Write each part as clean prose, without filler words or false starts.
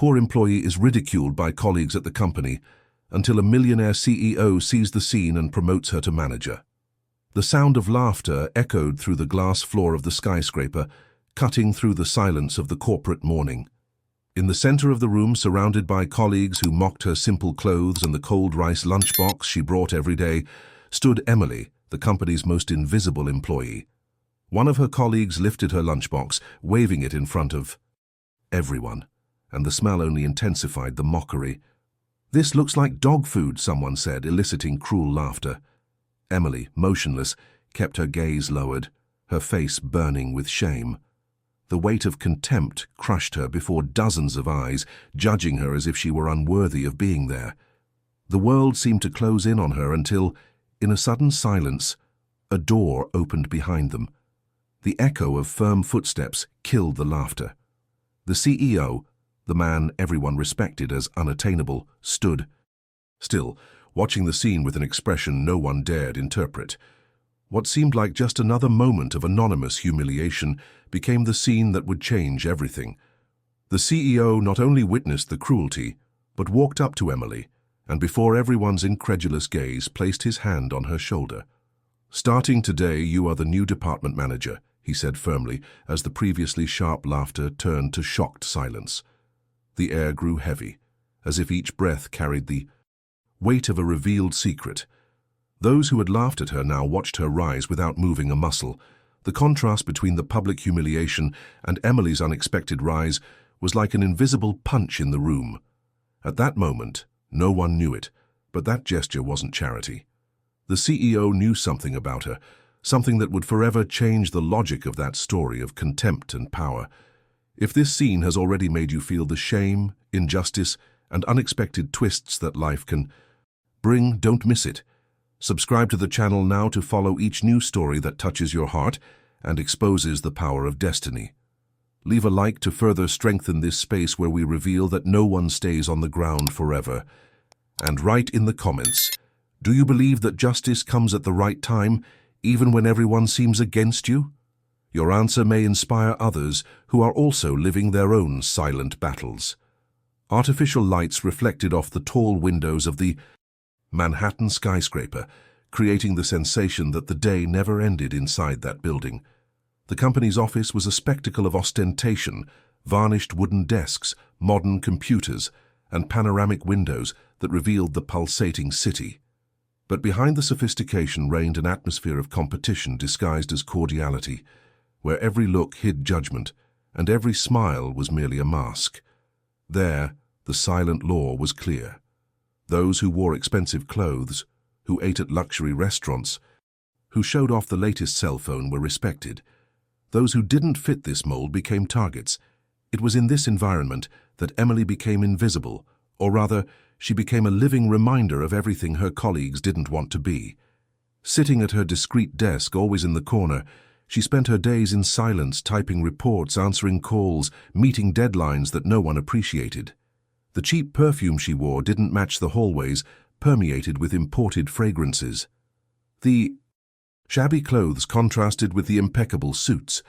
poor employee is ridiculed by colleagues at the company until a millionaire CEO sees the scene and promotes her to manager. The sound of laughter echoed through the glass floor of the skyscraper, cutting through the silence of the corporate morning. In the center of the room, surrounded by colleagues who mocked her simple clothes and the cold rice lunchbox she brought every day, stood Emily, the company's most invisible employee. One of her colleagues lifted her lunchbox, waving it in front of everyone, and the smell only intensified the mockery. "This looks like dog food," someone said, eliciting cruel laughter. Emily, motionless, kept her gaze lowered, her face burning with shame. The weight of contempt crushed her before dozens of eyes, judging her as if she were unworthy of being there. The world seemed to close in on her until, in a sudden silence, a door opened behind them. The echo of firm footsteps killed the laughter. The CEO, the man everyone respected as unattainable, stood still, watching the scene with an expression no one dared interpret. What seemed like just another moment of anonymous humiliation became the scene that would change everything. The CEO not only witnessed the cruelty, but walked up to Emily, and before everyone's incredulous gaze, placed his hand on her shoulder. "Starting today, you are the new department manager," he said firmly, as the previously sharp laughter turned to shocked silence. The air grew heavy, as if each breath carried the weight of a revealed secret. Those who had laughed at her now watched her rise without moving a muscle. The contrast between the public humiliation and Emily's unexpected rise was like an invisible punch in the room. At that moment, no one knew it, but that gesture wasn't charity. The CEO knew something about her, something that would forever change the logic of that story of contempt and power. If this scene has already made you feel the shame, injustice, and unexpected twists that life can bring, don't miss it. Subscribe to the channel now to follow each new story that touches your heart and exposes the power of destiny. Leave a like to further strengthen this space where we reveal that no one stays on the ground forever. And write in the comments, do you believe that justice comes at the right time, even when everyone seems against you? Your answer may inspire others who are also living their own silent battles. Artificial lights reflected off the tall windows of the Manhattan skyscraper, creating the sensation that the day never ended inside that building. The company's office was a spectacle of ostentation, varnished wooden desks, modern computers, and panoramic windows that revealed the pulsating city. But behind the sophistication reigned an atmosphere of competition disguised as cordiality, where every look hid judgment, and every smile was merely a mask. There, the silent law was clear. Those who wore expensive clothes, who ate at luxury restaurants, who showed off the latest cell phone were respected. Those who didn't fit this mold became targets. It was in this environment that Emily became invisible, or rather, she became a living reminder of everything her colleagues didn't want to be. Sitting at her discreet desk, always in the corner, she spent her days in silence, typing reports, answering calls, meeting deadlines that no one appreciated. The cheap perfume she wore didn't match the hallways, permeated with imported fragrances. The shabby clothes contrasted with the impeccable suits.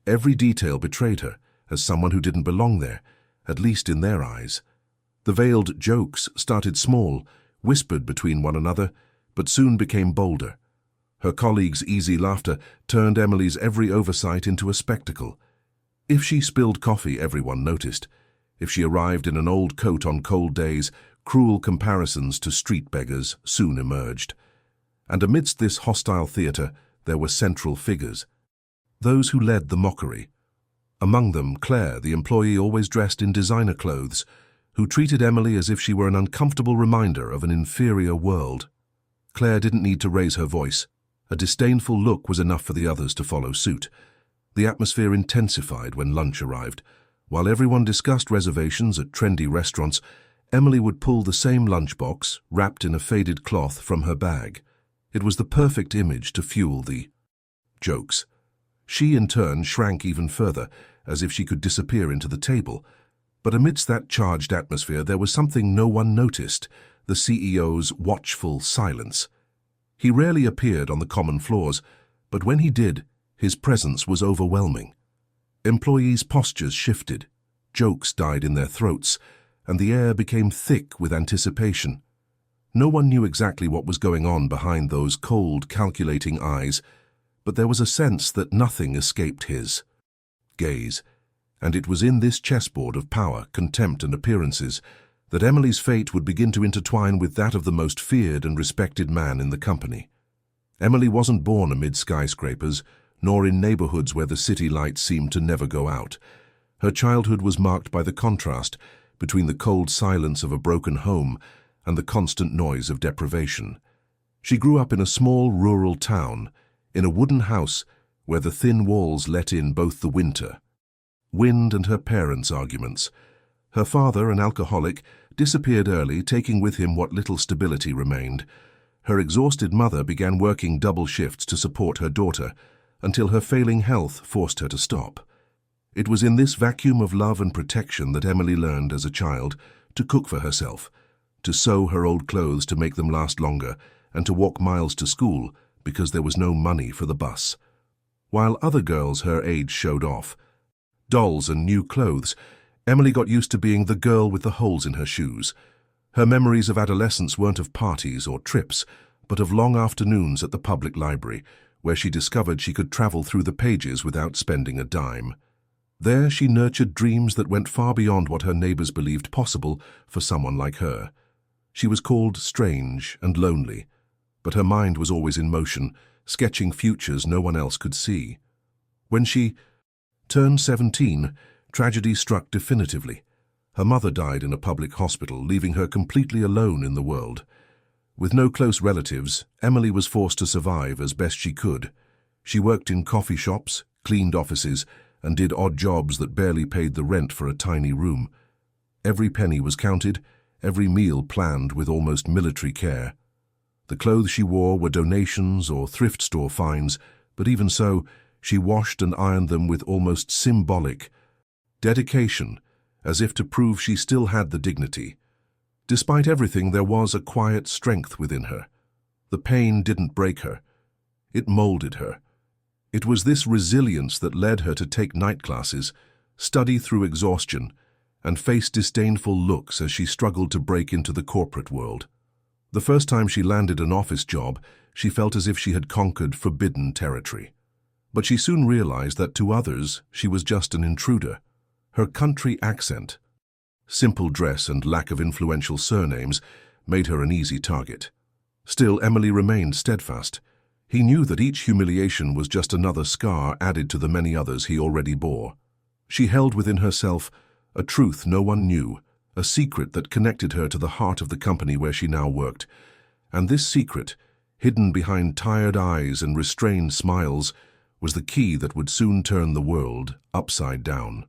Every detail betrayed her as someone who didn't belong there, at least in their eyes. The veiled jokes started small, whispered between one another, but soon became bolder. Her colleagues' easy laughter turned Emily's every oversight into a spectacle. If she spilled coffee, everyone noticed. If she arrived in an old coat on cold days, cruel comparisons to street beggars soon emerged. And amidst this hostile theatre, there were central figures. Those who led the mockery. Among them, Claire, the employee always dressed in designer clothes, who treated Emily as if she were an uncomfortable reminder of an inferior world. Claire didn't need to raise her voice. A disdainful look was enough for the others to follow suit. The atmosphere intensified when lunch arrived. While everyone discussed reservations at trendy restaurants, Emily would pull the same lunchbox, wrapped in a faded cloth, from her bag. It was the perfect image to fuel the jokes. She, in turn, shrank even further, as if she could disappear into the table. But amidst that charged atmosphere, there was something no one noticed, the CEO's watchful silence. He rarely appeared on the common floors, but when he did, his presence was overwhelming. Employees' postures shifted. Jokes died in their throats, and the air became thick with anticipation. No one knew exactly what was going on behind those cold, calculating eyes, but there was a sense that nothing escaped his gaze, and it was in this chessboard of power, contempt, and appearances that Emily's fate would begin to intertwine with that of the most feared and respected man in the company. Emily wasn't born amid skyscrapers, nor in neighborhoods where the city lights seemed to never go out. Her childhood was marked by the contrast between the cold silence of a broken home and the constant noise of deprivation. She grew up in a small rural town, in a wooden house where the thin walls let in both the winter, wind, and her parents' arguments. Her father, an alcoholic, disappeared early, taking with him what little stability remained. Her exhausted mother began working double shifts to support her daughter, until her failing health forced her to stop. It was in this vacuum of love and protection that Emily learned as a child to cook for herself, to sew her old clothes to make them last longer, and to walk miles to school because there was no money for the bus. While other girls her age showed off dolls and new clothes, Emily got used to being the girl with the holes in her shoes. Her memories of adolescence weren't of parties or trips, but of long afternoons at the public library, where she discovered she could travel through the pages without spending a dime. There she nurtured dreams that went far beyond what her neighbors believed possible for someone like her. She was called strange and lonely, but her mind was always in motion, sketching futures no one else could see. When she turned 17, tragedy struck definitively. Her mother died in a public hospital, leaving her completely alone in the world. With no close relatives, Emily was forced to survive as best she could. She worked in coffee shops, cleaned offices, and did odd jobs that barely paid the rent for a tiny room. Every penny was counted, every meal planned with almost military care. The clothes she wore were donations or thrift store finds, but even so, she washed and ironed them with almost symbolic dedication, as if to prove she still had the dignity. Despite everything, there was a quiet strength within her. The pain didn't break her. It molded her. It was this resilience that led her to take night classes, study through exhaustion, and face disdainful looks as she struggled to break into the corporate world. The first time she landed an office job, she felt as if she had conquered forbidden territory. But she soon realized that to others, she was just an intruder. Her country accent, simple dress, and lack of influential surnames made her an easy target. Still, Emily remained steadfast. He knew that each humiliation was just another scar added to the many others he already bore. She held within herself a truth no one knew, a secret that connected her to the heart of the company where she now worked. And this secret, hidden behind tired eyes and restrained smiles, was the key that would soon turn the world upside down.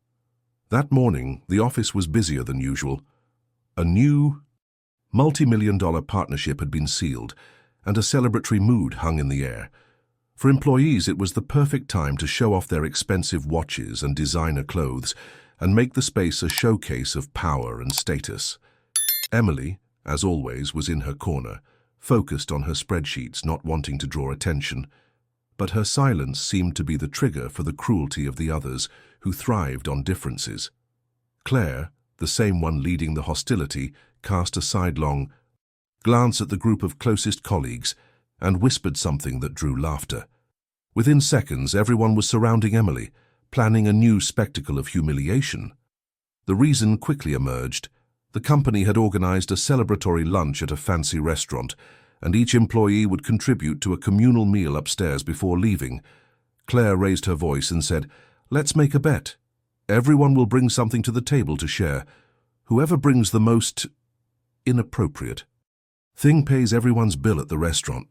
That morning, the office was busier than usual. A new, multi-million-dollar partnership had been sealed, and a celebratory mood hung in the air. For employees, it was the perfect time to show off their expensive watches and designer clothes and make the space a showcase of power and status. Emily, as always, was in her corner, focused on her spreadsheets, not wanting to draw attention. But her silence seemed to be the trigger for the cruelty of the others, who thrived on differences. Claire, the same one leading the hostility, cast a sidelong glance at the group of closest colleagues and whispered something that drew laughter. Within seconds, everyone was surrounding Emily, planning a new spectacle of humiliation. The reason quickly emerged. The company had organized a celebratory lunch at a fancy restaurant, and each employee would contribute to a communal meal upstairs before leaving. Claire raised her voice and said, "Let's make a bet. Everyone will bring something to the table to share. Whoever brings the most inappropriate thing pays everyone's bill at the restaurant."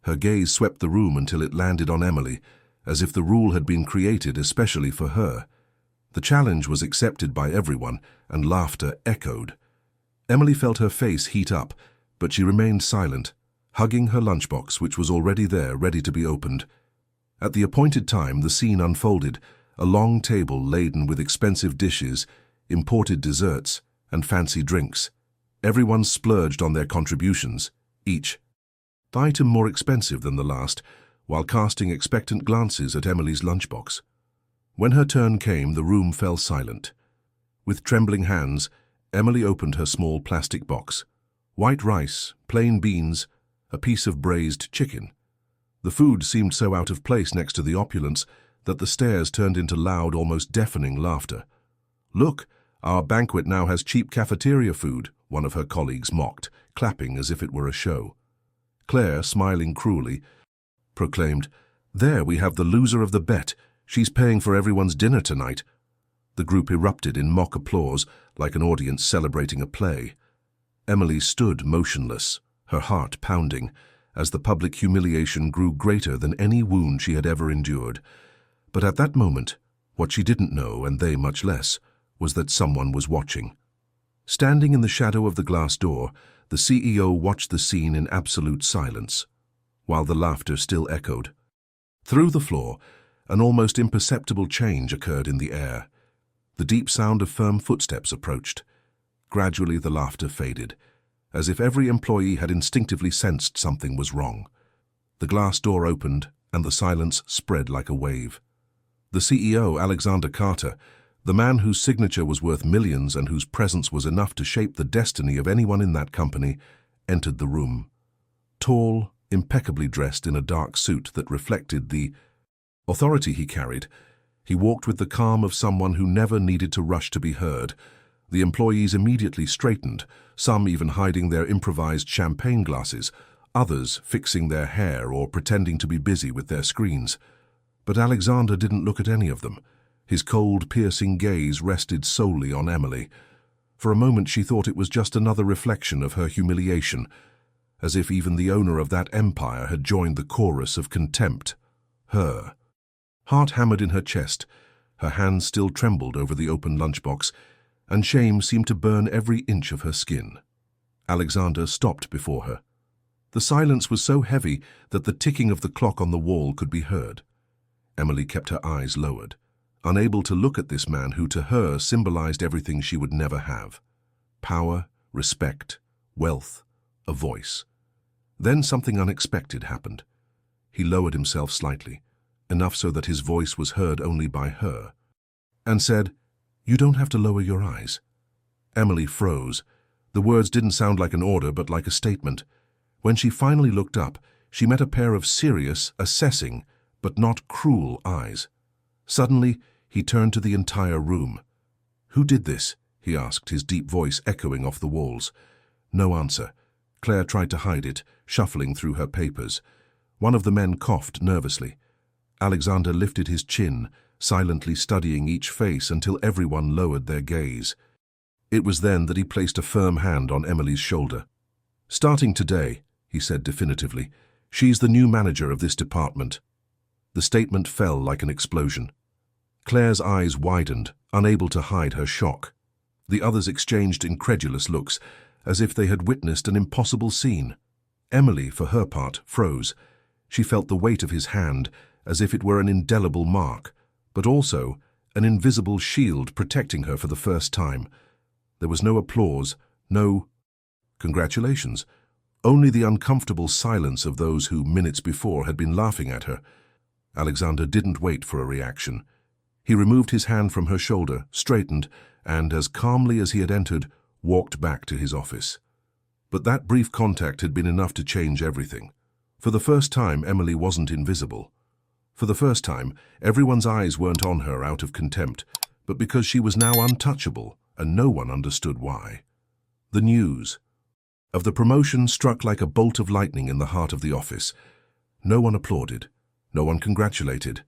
Her gaze swept the room until it landed on Emily, as if the rule had been created especially for her. The challenge was accepted by everyone, and laughter echoed. Emily felt her face heat up, but she remained silent, hugging her lunchbox, which was already there, ready to be opened. At the appointed time, the scene unfolded, a long table laden with expensive dishes, imported desserts, and fancy drinks. Everyone splurged on their contributions, each item more expensive than the last, while casting expectant glances at Emily's lunchbox. When her turn came, the room fell silent. With trembling hands, Emily opened her small plastic box. White rice, plain beans, a piece of braised chicken. The food seemed so out of place next to the opulence that the stares turned into loud, almost deafening laughter. "Look, our banquet now has cheap cafeteria food," one of her colleagues mocked, clapping as if it were a show. Claire, smiling cruelly, proclaimed, "There we have the loser of the bet. She's paying for everyone's dinner tonight." The group erupted in mock applause, like an audience celebrating a play. Emily stood motionless, her heart pounding, as the public humiliation grew greater than any wound she had ever endured. But at that moment, what she didn't know, and they much less, was that someone was watching. Standing in the shadow of the glass door, the CEO watched the scene in absolute silence, while the laughter still echoed. Through the floor, an almost imperceptible change occurred in the air. The deep sound of firm footsteps approached. Gradually the laughter faded, as if every employee had instinctively sensed something was wrong. The glass door opened, and the silence spread like a wave. The CEO, Alexander Carter, the man whose signature was worth millions and whose presence was enough to shape the destiny of anyone in that company, entered the room. Tall, impeccably dressed in a dark suit that reflected the authority he carried, he walked with the calm of someone who never needed to rush to be heard. The employees immediately straightened, some even hiding their improvised champagne glasses, others fixing their hair or pretending to be busy with their screens. But Alexander didn't look at any of them. His cold, piercing gaze rested solely on Emily. For a moment she thought it was just another reflection of her humiliation, as if even the owner of that empire had joined the chorus of contempt. Her. Heart hammered in her chest, her hands still trembled over the open lunchbox, and shame seemed to burn every inch of her skin. Alexander stopped before her. The silence was so heavy that the ticking of the clock on the wall could be heard. Emily kept her eyes lowered, unable to look at this man who to her symbolized everything she would never have. Power, respect, wealth, a voice. Then something unexpected happened. He lowered himself slightly, enough so that his voice was heard only by her, and said, "You don't have to lower your eyes." Emily froze. The words didn't sound like an order, but like a statement. When she finally looked up, she met a pair of serious, assessing, but not cruel eyes. Suddenly, he turned to the entire room. "Who did this?" he asked, his deep voice echoing off the walls. No answer. Claire tried to hide it, shuffling through her papers. One of the men coughed nervously. Alexander lifted his chin, silently studying each face until everyone lowered their gaze. It was then that he placed a firm hand on Emily's shoulder. "Starting today," he said definitively, "she's the new manager of this department." The statement fell like an explosion. Claire's eyes widened, unable to hide her shock. The others exchanged incredulous looks, as if they had witnessed an impossible scene. Emily, for her part, froze. She felt the weight of his hand, as if it were an indelible mark, but also an invisible shield protecting her for the first time. There was no applause, no congratulations, only the uncomfortable silence of those who minutes before had been laughing at her. Alexander didn't wait for a reaction. He removed his hand from her shoulder, straightened, and, as calmly as he had entered, walked back to his office. But that brief contact had been enough to change everything. For the first time, Emily wasn't invisible. For the first time, everyone's eyes weren't on her out of contempt, but because she was now untouchable, and no one understood why. The news of the promotion struck like a bolt of lightning in the heart of the office. No one applauded. No one congratulated.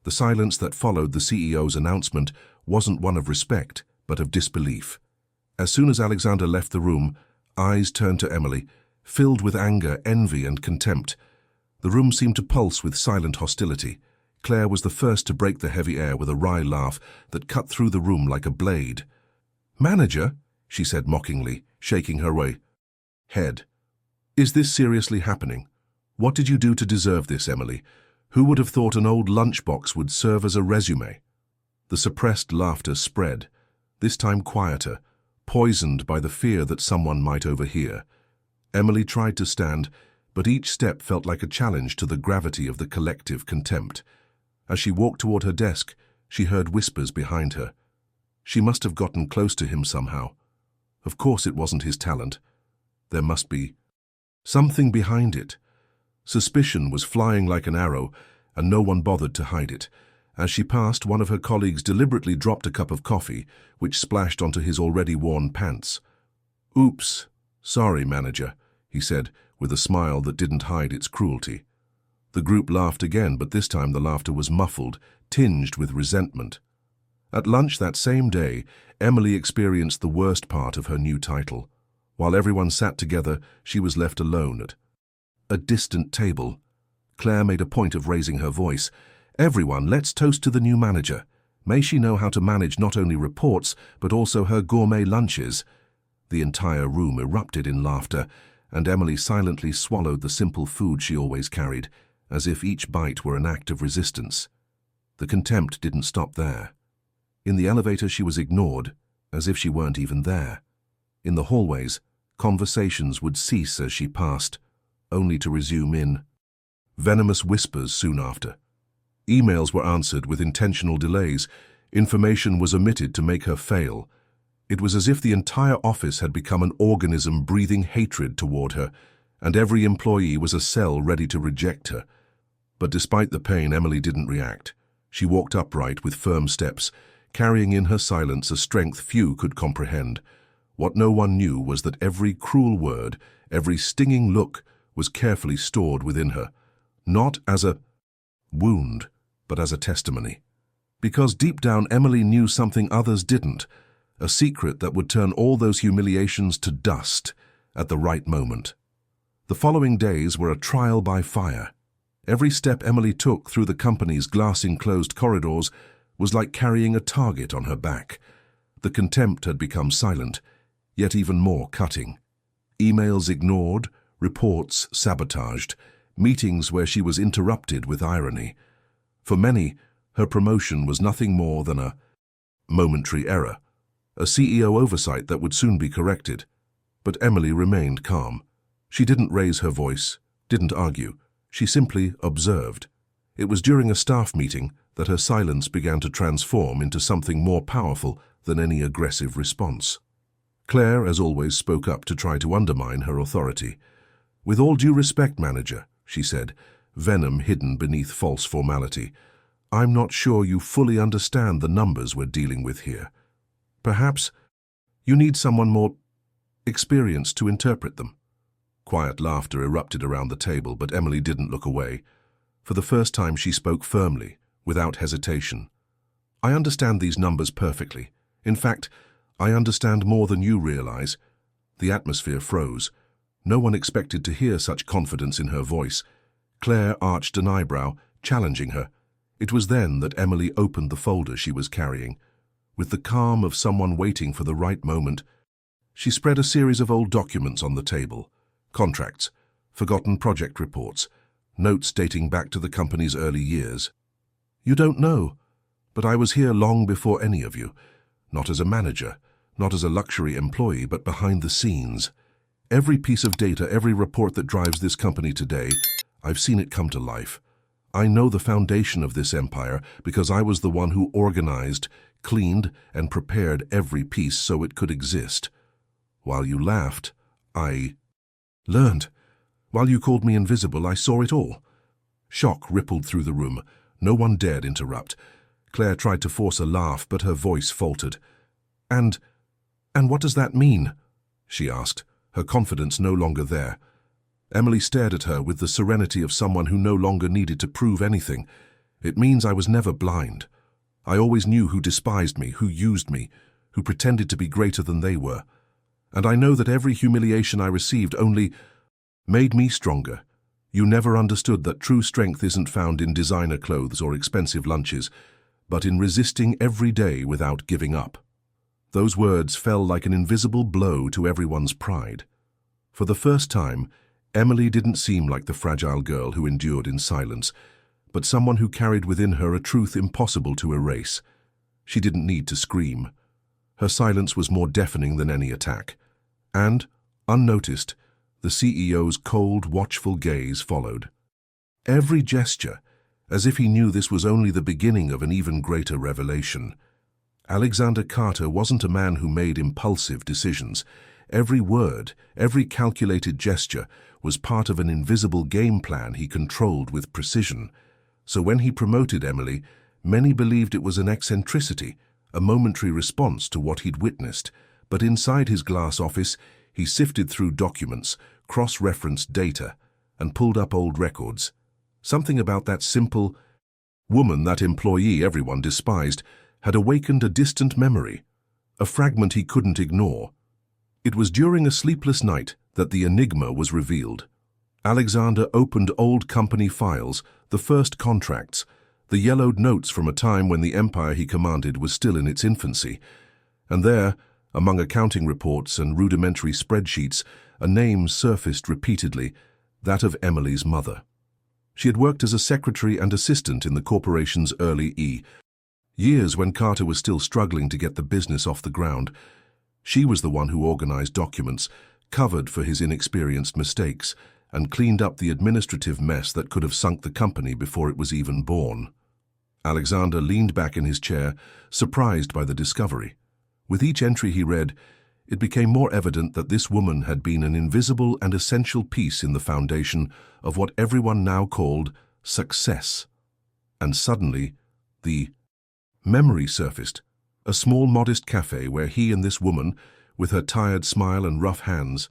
The silence that followed the CEO's announcement wasn't one of respect, but of disbelief. As soon as Alexander left the room, eyes turned to Emily, filled with anger, envy, and contempt. The room seemed to pulse with silent hostility. Claire was the first to break the heavy air with a wry laugh that cut through the room like a blade. "Manager?" she said mockingly, shaking her head. "Is this seriously happening? What did you do to deserve this, Emily? Who would have thought an old lunchbox would serve as a resume?" The suppressed laughter spread, this time quieter, poisoned by the fear that someone might overhear. Emily tried to stand, but each step felt like a challenge to the gravity of the collective contempt. As she walked toward her desk, she heard whispers behind her. She must have gotten close to him somehow. Of course it wasn't his talent. There must be something behind it. Suspicion was flying like an arrow, and no one bothered to hide it. As she passed, one of her colleagues deliberately dropped a cup of coffee, which splashed onto his already worn pants. "Oops, sorry, manager," he said, with a smile that didn't hide its cruelty. The group laughed again, but this time the laughter was muffled, tinged with resentment. At lunch that same day, Emily experienced the worst part of her new title. While everyone sat together, she was left alone at a distant table. Claire made a point of raising her voice. "Everyone, let's toast to the new manager. May she know how to manage not only reports, but also her gourmet lunches." The entire room erupted in laughter, and Emily silently swallowed the simple food she always carried, as if each bite were an act of resistance. The contempt didn't stop there. In the elevator she was ignored, as if she weren't even there. In the hallways, conversations would cease as she passed, only to resume in venomous whispers soon after. Emails were answered with intentional delays. Information was omitted to make her fail. It was as if the entire office had become an organism breathing hatred toward her, and every employee was a cell ready to reject her. But despite the pain, Emily didn't react. She walked upright with firm steps, carrying in her silence a strength few could comprehend. What no one knew was that every cruel word, every stinging look, was carefully stored within her, not as a wound, but as a testimony. Because deep down Emily knew something others didn't, a secret that would turn all those humiliations to dust at the right moment. The following days were a trial by fire. Every step Emily took through the company's glass-enclosed corridors was like carrying a target on her back. The contempt had become silent, yet even more cutting. Emails ignored, reports sabotaged, meetings where she was interrupted with irony. For many, her promotion was nothing more than a momentary error, a CEO oversight that would soon be corrected. But Emily remained calm. She didn't raise her voice, didn't argue. She simply observed. It was during a staff meeting that her silence began to transform into something more powerful than any aggressive response. Claire, as always, spoke up to try to undermine her authority. "With all due respect, manager," she said, venom hidden beneath false formality, "I'm not sure you fully understand the numbers we're dealing with here. Perhaps you need someone more experienced to interpret them." Quiet laughter erupted around the table, but Emily didn't look away. For the first time she spoke firmly, without hesitation. "I understand these numbers perfectly. In fact, I understand more than you realize." The atmosphere froze. No one expected to hear such confidence in her voice. Claire arched an eyebrow, challenging her. It was then that Emily opened the folder she was carrying. With the calm of someone waiting for the right moment, she spread a series of old documents on the table. Contracts, forgotten project reports, notes dating back to the company's early years. "You don't know, but I was here long before any of you. Not as a manager, not as a luxury employee, but behind the scenes. Every piece of data, every report that drives this company today, I've seen it come to life. I know the foundation of this empire because I was the one who organized, cleaned, and prepared every piece so it could exist. While you laughed, I learned. While you called me invisible, I saw it all." Shock rippled through the room. No one dared interrupt. Claire tried to force a laugh, but her voice faltered. And what does that mean?" she asked, her confidence no longer there. Emily stared at her with the serenity of someone who no longer needed to prove anything. "It means I was never blind. I always knew who despised me, who used me, who pretended to be greater than they were. And I know that every humiliation I received only made me stronger. You never understood that true strength isn't found in designer clothes or expensive lunches, but in resisting every day without giving up." Those words fell like an invisible blow to everyone's pride. For the first time, Emily didn't seem like the fragile girl who endured in silence, but someone who carried within her a truth impossible to erase. She didn't need to scream. Her silence was more deafening than any attack. And, unnoticed, the CEO's cold, watchful gaze followed. Every gesture, as if he knew this was only the beginning of an even greater revelation. Alexander Carter wasn't a man who made impulsive decisions. Every word, every calculated gesture was part of an invisible game plan he controlled with precision. So when he promoted Emily, many believed it was an eccentricity, a momentary response to what he'd witnessed. But inside his glass office, he sifted through documents, cross-referenced data, and pulled up old records. Something about that simple woman, that employee everyone despised, had awakened a distant memory, a fragment he couldn't ignore. It was during a sleepless night that the enigma was revealed. Alexander opened old company files, the first contracts, the yellowed notes from a time when the empire he commanded was still in its infancy. And there, among accounting reports and rudimentary spreadsheets, a name surfaced repeatedly, that of Emily's mother. She had worked as a secretary and assistant in the corporation's early years when Carter was still struggling to get the business off the ground. She was the one who organized documents, covered for his inexperienced mistakes, and cleaned up the administrative mess that could have sunk the company before it was even born. Alexander leaned back in his chair, surprised by the discovery. With each entry he read, it became more evident that this woman had been an invisible and essential piece in the foundation of what everyone now called success. And suddenly, the memory surfaced, a small modest cafe where he and this woman, with her tired smile and rough hands,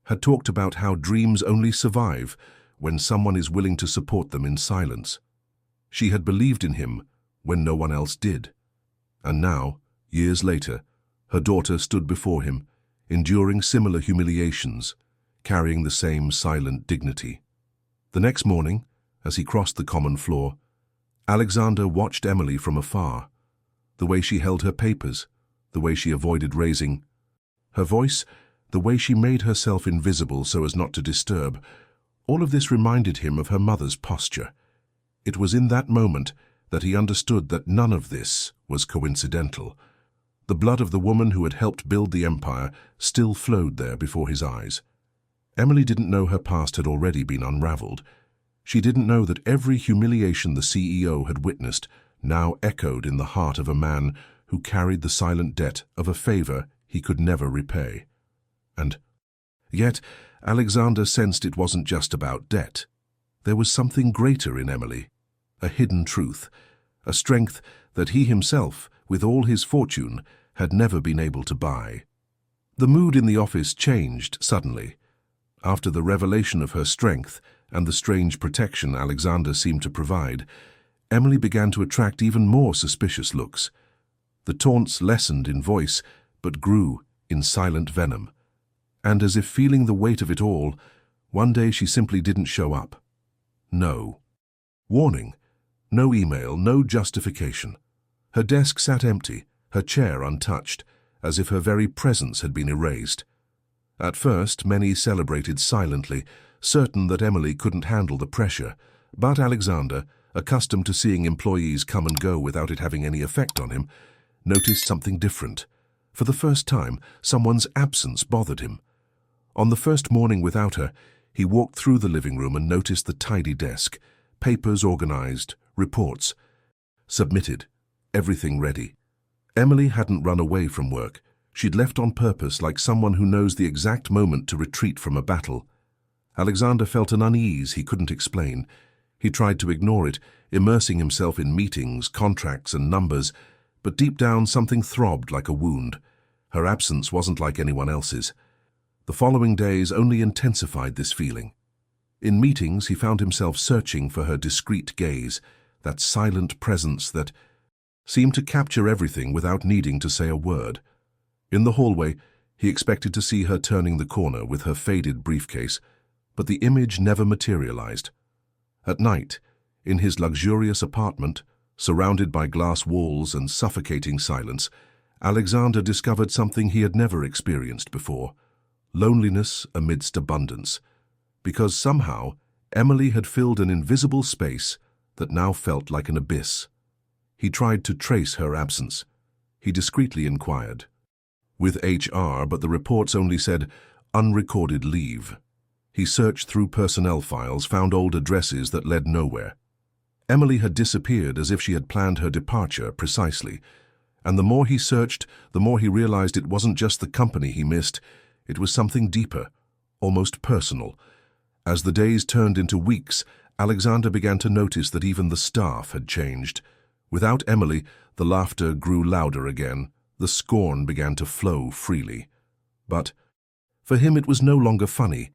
had talked about how dreams only survive when someone is willing to support them in silence. She had believed in him when no one else did. And now, years later, her daughter stood before him, enduring similar humiliations, carrying the same silent dignity. The next morning, as he crossed the common floor, Alexander watched Emily from afar. The way she held her papers, the way she avoided raising her voice, the way she made herself invisible so as not to disturb, all of this reminded him of her mother's posture. It was in that moment that he understood that none of this was coincidental. The blood of the woman who had helped build the empire still flowed there before his eyes. Emily didn't know her past had already been unraveled. She didn't know that every humiliation the CEO had witnessed now echoed in the heart of a man who carried the silent debt of a favor he could never repay. And yet, Alexander sensed it wasn't just about debt. There was something greater in Emily, a hidden truth, a strength that he himself, with all his fortune, had never been able to buy. The mood in the office changed suddenly. After the revelation of her strength and the strange protection Alexander seemed to provide, Emily began to attract even more suspicious looks. The taunts lessened in voice, but grew in silent venom. And as if feeling the weight of it all, one day she simply didn't show up. No warning, no email, no justification. Her desk sat empty, her chair untouched, as if her very presence had been erased. At first, many celebrated silently, certain that Emily couldn't handle the pressure. But Alexander, accustomed to seeing employees come and go without it having any effect on him, noticed something different. For the first time, someone's absence bothered him. On the first morning without her, he walked through the living room and noticed the tidy desk, papers organized, reports submitted, everything ready. Emily hadn't run away from work. She'd left on purpose, like someone who knows the exact moment to retreat from a battle. Alexander felt an unease he couldn't explain. He tried to ignore it, immersing himself in meetings, contracts, and numbers, but deep down something throbbed like a wound. Her absence wasn't like anyone else's. The following days only intensified this feeling. In meetings, he found himself searching for her discreet gaze, that silent presence that seemed to capture everything without needing to say a word. In the hallway, he expected to see her turning the corner with her faded briefcase, but the image never materialized. At night, in his luxurious apartment, surrounded by glass walls and suffocating silence, Alexander discovered something he had never experienced before: loneliness amidst abundance, because somehow Emily had filled an invisible space that now felt like an abyss. He tried to trace her absence. He discreetly inquired with HR, but the reports only said unrecorded leave. He searched through personnel files, found old addresses that led nowhere. Emily had disappeared as if she had planned her departure precisely. And the more he searched, the more he realized it wasn't just the company he missed, it was something deeper, almost personal. As the days turned into weeks, Alexander began to notice that even the staff had changed. Without Emily, the laughter grew louder again, the scorn began to flow freely. But for him it was no longer funny.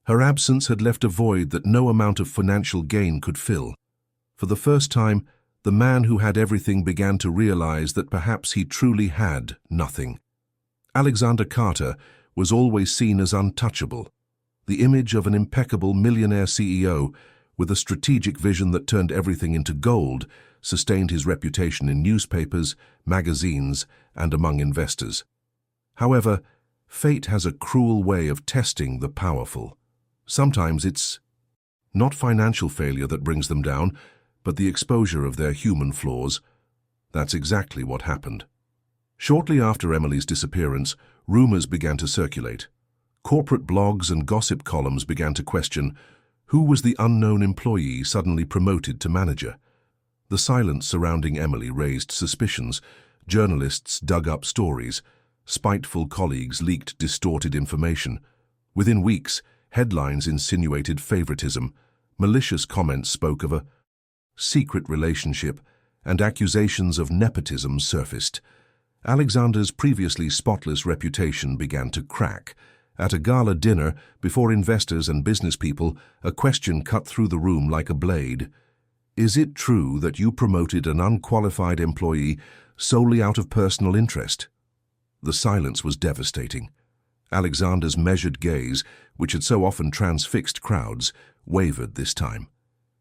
Her absence had left a void that no amount of financial gain could fill. For the first time, the man who had everything began to realize that perhaps he truly had nothing. Alexander Carter was always seen as untouchable, the image of an impeccable millionaire CEO with a strategic vision that turned everything into gold, sustained his reputation in newspapers, magazines, and among investors. However, fate has a cruel way of testing the powerful. Sometimes it's not financial failure that brings them down, but the exposure of their human flaws. That's exactly what happened. Shortly after Emily's disappearance, rumors began to circulate. Corporate blogs and gossip columns began to question who was the unknown employee suddenly promoted to manager. The silence surrounding Emily raised suspicions. Journalists dug up stories. Spiteful colleagues leaked distorted information. Within weeks, headlines insinuated favoritism. Malicious comments spoke of a secret relationship, and accusations of nepotism surfaced. Alexander's previously spotless reputation began to crack. At a gala dinner, before investors and business people, a question cut through the room like a blade. Is it true that you promoted an unqualified employee solely out of personal interest? The silence was devastating. Alexander's measured gaze, which had so often transfixed crowds, wavered this time.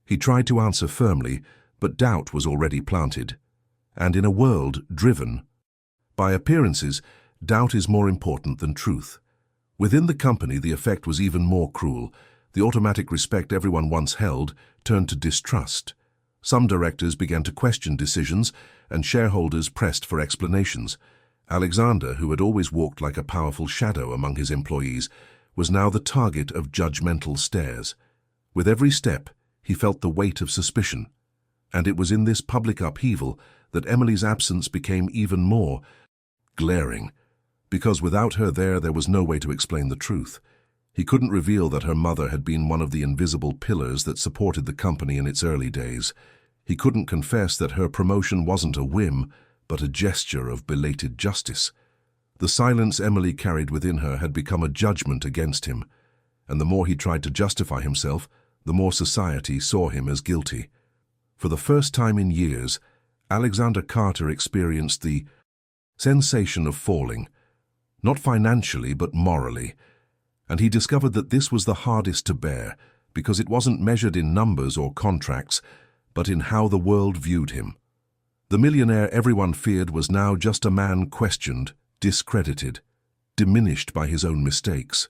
He tried to answer firmly, but doubt was already planted. And in a world driven by appearances, doubt is more important than truth. Within the company, the effect was even more cruel. The automatic respect everyone once held turned to distrust. Some directors began to question decisions, and shareholders pressed for explanations. Alexander, who had always walked like a powerful shadow among his employees, was now the target of judgmental stares. With every step, he felt the weight of suspicion. And it was in this public upheaval that Emily's absence became even more glaring, because without her there was no way to explain the truth. He couldn't reveal that her mother had been one of the invisible pillars that supported the company in its early days. He couldn't confess that her promotion wasn't a whim, but a gesture of belated justice. The silence Emily carried within her had become a judgment against him, and the more he tried to justify himself, the more society saw him as guilty. For the first time in years, Alexander Carter experienced the sensation of falling, not financially but morally, and he discovered that this was the hardest to bear because it wasn't measured in numbers or contracts, but in how the world viewed him. The millionaire everyone feared was now just a man questioned, discredited, diminished by his own mistakes,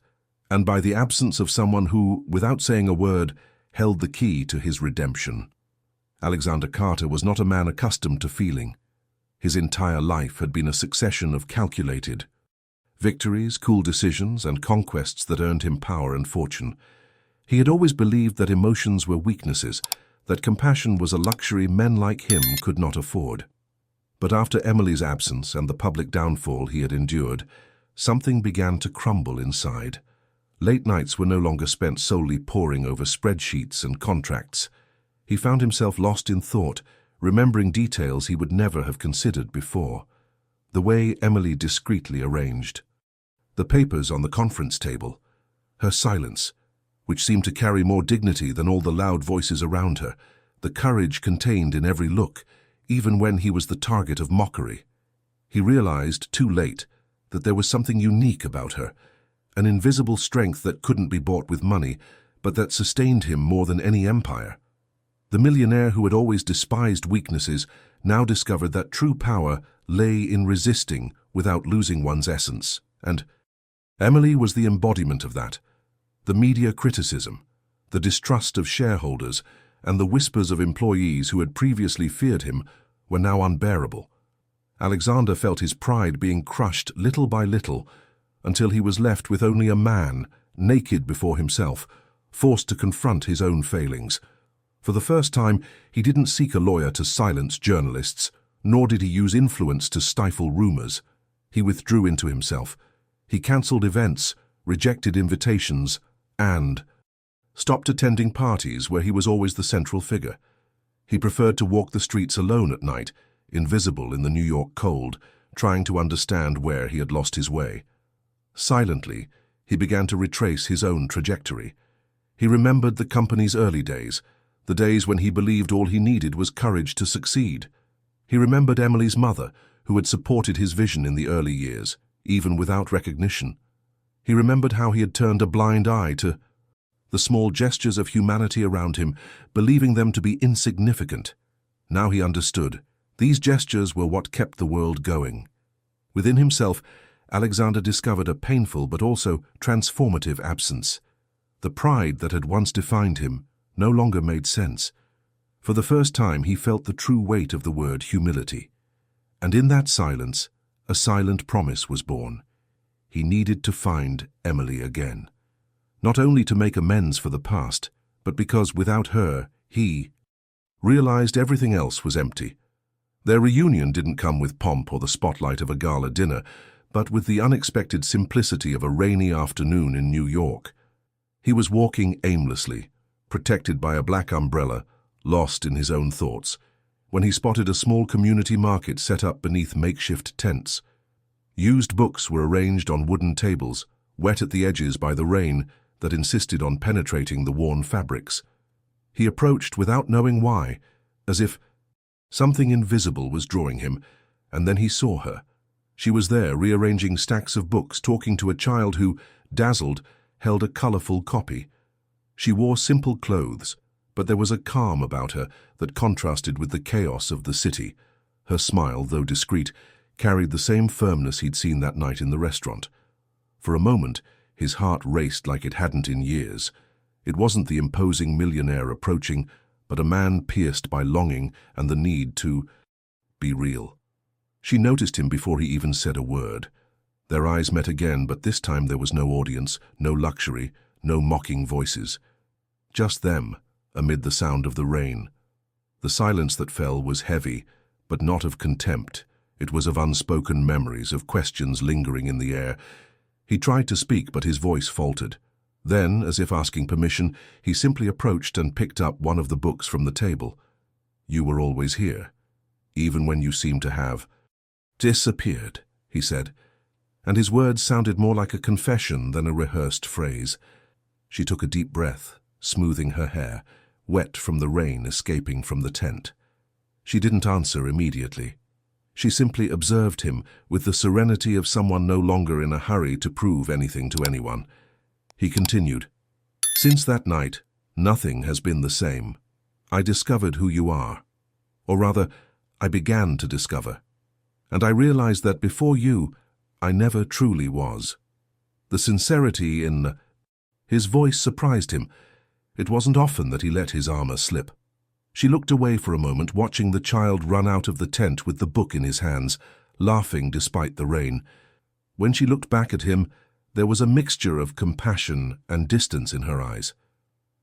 and by the absence of someone who, without saying a word, held the key to his redemption. Alexander Carter was not a man accustomed to feeling. His entire life had been a succession of calculated victories, cool decisions, and conquests that earned him power and fortune. He had always believed that emotions were weaknesses, that compassion was a luxury men like him could not afford. But after Emily's absence and the public downfall he had endured, something began to crumble inside. Late nights were no longer spent solely poring over spreadsheets and contracts. He found himself lost in thought, remembering details he would never have considered before. The way Emily discreetly arranged the papers on the conference table, her silence, which seemed to carry more dignity than all the loud voices around her, the courage contained in every look, even when he was the target of mockery. He realized, too late, that there was something unique about her, an invisible strength that couldn't be bought with money, but that sustained him more than any empire. The millionaire who had always despised weaknesses now discovered that true power lay in resisting without losing one's essence, and Emily was the embodiment of that. The media criticism, the distrust of shareholders, and the whispers of employees who had previously feared him were now unbearable. Alexander felt his pride being crushed little by little, until he was left with only a man, naked before himself, forced to confront his own failings. For the first time, he didn't seek a lawyer to silence journalists, Nor did he use influence to stifle rumors. He withdrew into himself. He cancelled events, rejected invitations, and stopped attending parties where he was always the central figure. He preferred to walk the streets alone at night, invisible in the New York cold, trying to understand where he had lost his way. Silently, he began to retrace his own trajectory. He remembered the company's early days, the days when he believed all he needed was courage to succeed. He remembered Emily's mother, who had supported his vision in the early years, even without recognition. He remembered how he had turned a blind eye to the small gestures of humanity around him, believing them to be insignificant. Now he understood. These gestures were what kept the world going. Within himself, Alexander discovered a painful but also transformative absence. The pride that had once defined him no longer made sense. For the first time, he felt the true weight of the word humility. And in that silence, a silent promise was born. He needed to find Emily again. Not only to make amends for the past, but because without her, he realized everything else was empty. Their reunion didn't come with pomp or the spotlight of a gala dinner, but with the unexpected simplicity of a rainy afternoon in New York. He was walking aimlessly, protected by a black umbrella, lost in his own thoughts, when he spotted a small community market set up beneath makeshift tents. Used books were arranged on wooden tables, wet at the edges by the rain that insisted on penetrating the worn fabrics. He approached without knowing why, as if something invisible was drawing him, and then he saw her. She was there, rearranging stacks of books, talking to a child who, dazzled, held a colorful copy. She wore simple clothes, but there was a calm about her that contrasted with the chaos of the city. Her smile, though discreet, carried the same firmness he'd seen that night in the restaurant. For a moment, his heart raced like it hadn't in years. It wasn't the imposing millionaire approaching, but a man pierced by longing and the need to be real. She noticed him before he even said a word. Their eyes met again, but this time there was no audience, no luxury, no mocking voices. Just them, amid the sound of the rain. The silence that fell was heavy, but not of contempt. It was of unspoken memories, of questions lingering in the air. He tried to speak, but his voice faltered. Then, as if asking permission, he simply approached and picked up one of the books from the table. "You were always here, even when you seemed to have disappeared," he said, and his words sounded more like a confession than a rehearsed phrase. She took a deep breath, smoothing her hair, wet from the rain escaping from the tent. She didn't answer immediately. She simply observed him with the serenity of someone no longer in a hurry to prove anything to anyone. He continued, "Since that night, nothing has been the same. I discovered who you are. Or rather, I began to discover. And I realized that before you, I never truly was." The sincerity in his voice surprised him. It wasn't often that he let his armor slip. She looked away for a moment, watching the child run out of the tent with the book in his hands, laughing despite the rain. When she looked back at him, there was a mixture of compassion and distance in her eyes.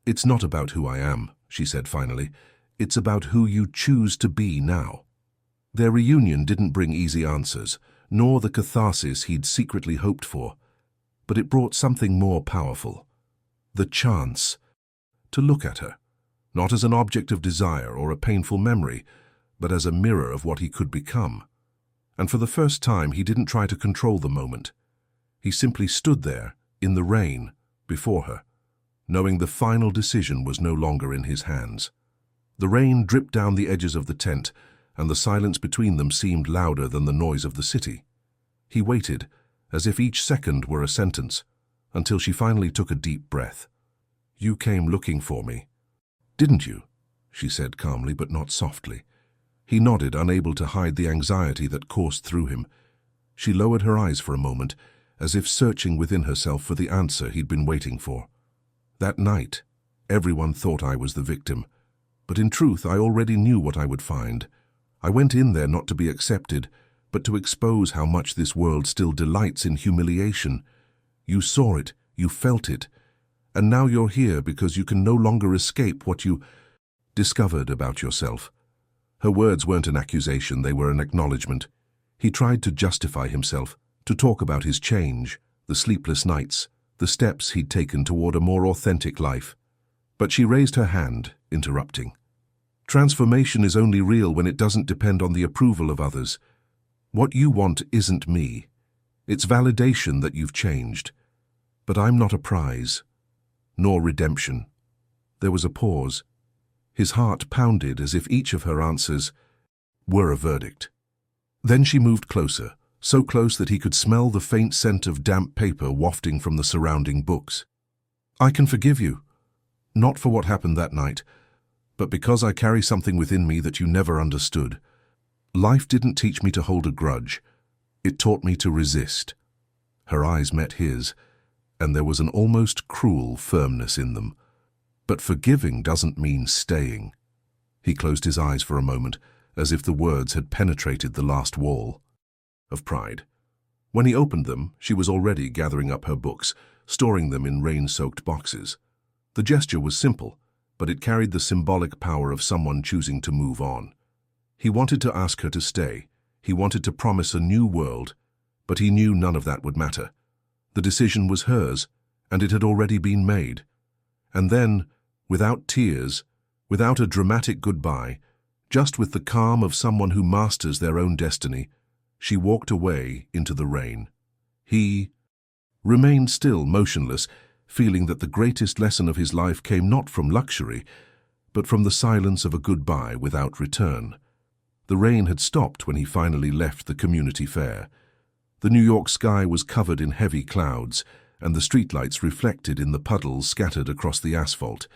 "It's not about who I am," she said finally. "It's about who you choose to be now." Their reunion didn't bring easy answers, nor the catharsis he'd secretly hoped for, but it brought something more powerful. The chance to look at her, not as an object of desire or a painful memory, but as a mirror of what he could become. And for the first time, he didn't try to control the moment. He simply stood there, in the rain, before her, knowing the final decision was no longer in his hands. The rain dripped down the edges of the tent, and the silence between them seemed louder than the noise of the city. He waited, as if each second were a sentence, until she finally took a deep breath. "You came looking for me, didn't you?" she said calmly, but not softly. He nodded, unable to hide the anxiety that coursed through him. She lowered her eyes for a moment, as if searching within herself for the answer he'd been waiting for. "That night, everyone thought I was the victim, but in truth I already knew what I would find. I went in there not to be accepted, but to expose how much this world still delights in humiliation. You saw it, you felt it, and now you're here because you can no longer escape what you discovered about yourself." Her words weren't an accusation, they were an acknowledgement. He tried to justify himself, to talk about his change, the sleepless nights, the steps he'd taken toward a more authentic life. But she raised her hand, interrupting. Transformation is only real when it doesn't depend on the approval of others. What you want isn't me. It's validation that you've changed. But I'm not a prize, nor redemption. There was a pause. His heart pounded as if each of her answers were a verdict. Then she moved closer, so close that he could smell the faint scent of damp paper wafting from the surrounding books. I can forgive you, not for what happened that night, but because I carry something within me that you never understood. Life didn't teach me to hold a grudge. It taught me to resist. Her eyes met his, and there was an almost cruel firmness in them. But forgiving doesn't mean staying. He closed his eyes for a moment, as if the words had penetrated the last wall of pride. When he opened them, she was already gathering up her books, storing them in rain-soaked boxes. The gesture was simple, but it carried the symbolic power of someone choosing to move on. He wanted to ask her to stay. He wanted to promise a new world, but he knew none of that would matter. The decision was hers, and it had already been made. And then, without tears, without a dramatic goodbye, just with the calm of someone who masters their own destiny, she walked away into the rain. He remained still, motionless, feeling that the greatest lesson of his life came not from luxury, but from the silence of a goodbye without return. The rain had stopped when he finally left the community fair. The New York sky was covered in heavy clouds, and the streetlights reflected in the puddles scattered across the asphalt.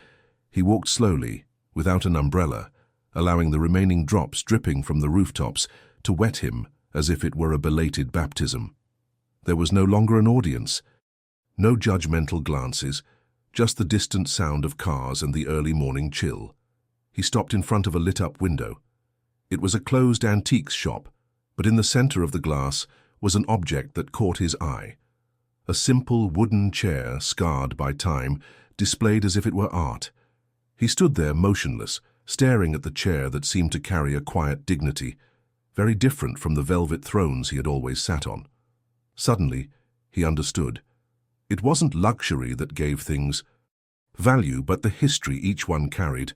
He walked slowly, without an umbrella, allowing the remaining drops dripping from the rooftops to wet him as if it were a belated baptism. There was no longer an audience, no judgmental glances, just the distant sound of cars and the early morning chill. He stopped in front of a lit-up window. It was a closed antiques shop, but in the center of the glass was an object that caught his eye. A simple wooden chair, scarred by time, displayed as if it were art. He stood there motionless, staring at the chair that seemed to carry a quiet dignity, very different from the velvet thrones he had always sat on. Suddenly, he understood. It wasn't luxury that gave things value, but the history each one carried.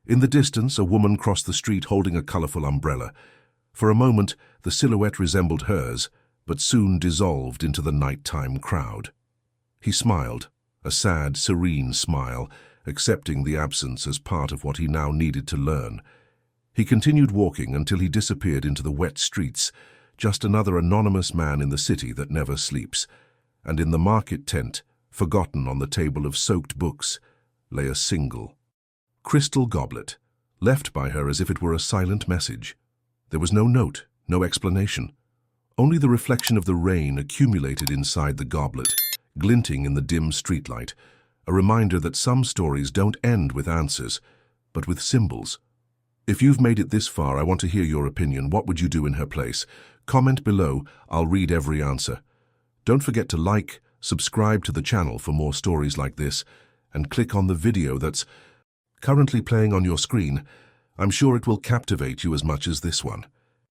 In the distance, a woman crossed the street holding a colorful umbrella. For a moment, the silhouette resembled hers, but soon dissolved into the nighttime crowd. He smiled, a sad, serene smile, accepting the absence as part of what he now needed to learn. He continued walking until he disappeared into the wet streets, just another anonymous man in the city that never sleeps. And in the market tent, forgotten on the table of soaked books, lay a single crystal goblet, left by her as if it were a silent message. There was no note, no explanation. Only the reflection of the rain accumulated inside the goblet, glinting in the dim streetlight, a reminder that some stories don't end with answers, but with symbols. If you've made it this far, I want to hear your opinion. What would you do in her place? Comment below. I'll read every answer. Don't forget to like, subscribe to the channel for more stories like this, and click on the video that's currently playing on your screen. I'm sure it will captivate you as much as this one.